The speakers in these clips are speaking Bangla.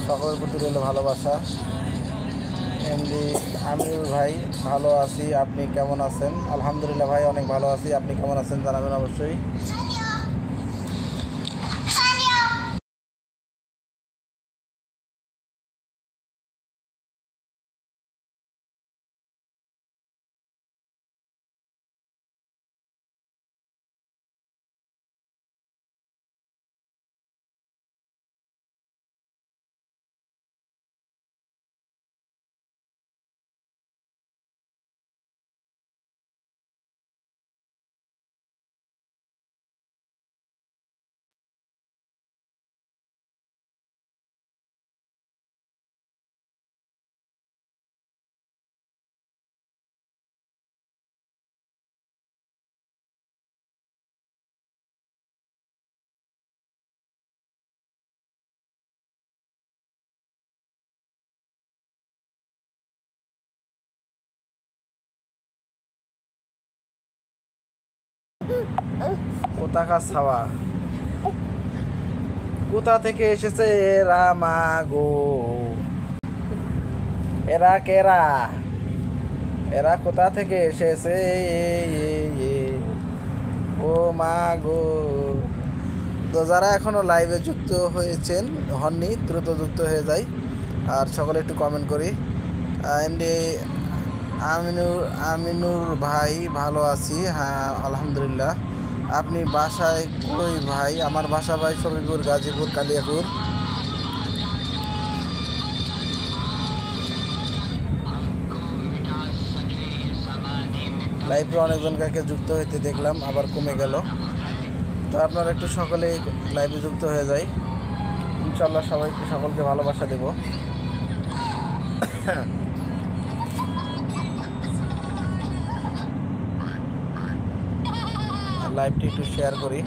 সকলের প্রতি রইল ভালোবাসা। এমডি আমিরুল ভাই, ভালো আছি, আপনি কেমন আছেন? আলহামদুলিল্লাহ ভাই, অনেক ভালো আছি। আপনি কেমন আছেন জানাবেন অবশ্যই। কোথাকার ছাওয়া, কোথা থেকে এসেছে এরা মা গো? এরা কেরা? এরা কোথা থেকে এসেছে? ও মা গো। তো যারা এখনো লাইভে যুক্ত হয়েছেন হননি, দ্রুত যুক্ত হয়ে যায়। আর সকলে একটু কমেন্ট করি। এমডি আমিনুর ভাই, ভালো আছি, হ্যাঁ আলহামদুলিল্লাহ। আপনি বাসায় কই ভাই? আমার বাসা ভাই শরীরপুর, গাজীপুর, কালিয়াপুর। লাইভে অনেকজন কাকে যুক্ত হইতে দেখলাম, আবার কমে গেল। তো আপনারা একটু সকলে লাইভে যুক্ত হয়ে যায়। ইনশাল্লাহ সবাইকে, সকলকে ভালোবাসা দেব। লাইভটি একটু শেয়ার করি।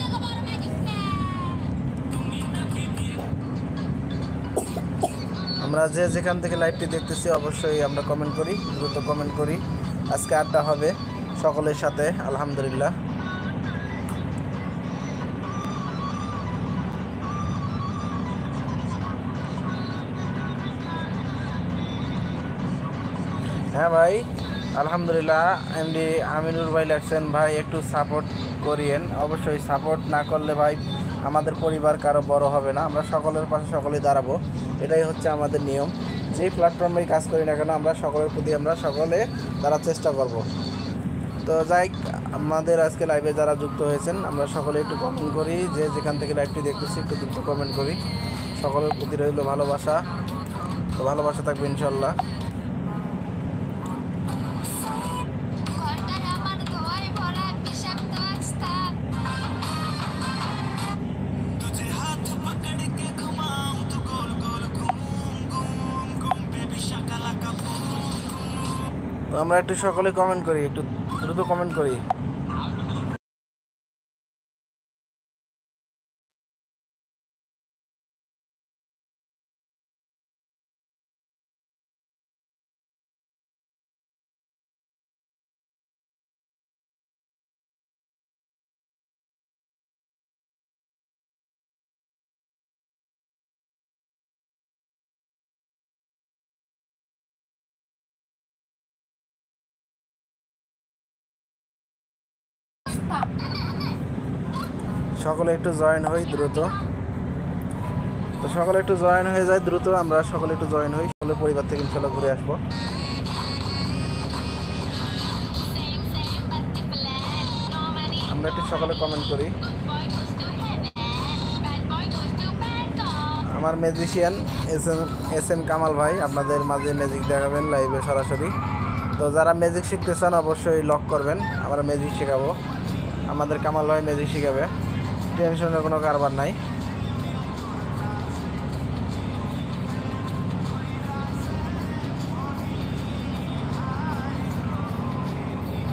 আমরা যে যেখান থেকে লাইভটি দেখতেছি অবশ্যই আমরা কমেন্ট করি, দ্রুত কমেন্ট করি। আজকে আড্ডা হবে সকলের সাথে, আলহামদুলিল্লাহ। হ্যাঁ ভাই, আলহামদুলিল্লাহ। এমডি আমিনুর ভাই লেখছেন, ভাই একটু সাপোর্ট করিয়েন। অবশ্যই সাপোর্ট না করলে ভাই আমাদের পরিবার কারো বড় হবে না। আমরা সকলের পাশে সকলেই দাঁড়াবো, এটাই হচ্ছে আমাদের নিয়ম। যেই প্ল্যাটফর্মেই কাজ করি না কেন, আমরা সকলের প্রতি আমরা সকলে দাঁড়ার চেষ্টা করব। তো যাই, আমাদের আজকে লাইভে যারা যুক্ত হয়েছেন আমরা সকলে একটু কমেন্ট করি। যে যেখান থেকে লাইভটি দেখতেছি একটু দ্রুত কমেন্ট করি। সকলের প্রতি রইল ভালোবাসা। তো ভালোবাসা থাকবে ইনশাল্লাহ। তো আমরা একটু সকলে কমেন্ট করি, একটু দ্রুত কমেন্ট করি। সকলে একটু জয়েন হই দ্রুত। তো সকলে একটু জয়েন হয়ে যায় দ্রুত, আমরা সকলে একটু জয়েন হই, সকলে পরিবার থেকে ইনশাল্লাহ ঘুরে আসবো। আমরা একটু সকলে কমেন্ট করি। আমার ম্যাজিশিয়ান এস এম কামাল ভাই আপনাদের মাঝে ম্যাজিক দেখাবেন লাইভে সরাসরি। তো যারা ম্যাজিক শিখতে চান অবশ্যই লক করবেন, আমরা ম্যাজিক শেখাবো। আমাদের কামাল ভাই ম্যাজিক শিখাবে, টেনশনের কোনো কারবার নাই।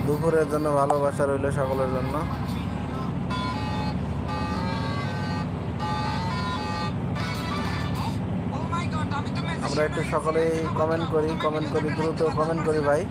দুপুরের জন্য ভালোবাসা রইল সকলের জন্য। আমরা একটু সকলেই কমেন্ট করি দ্রুত কমেন্ট করি ভাই।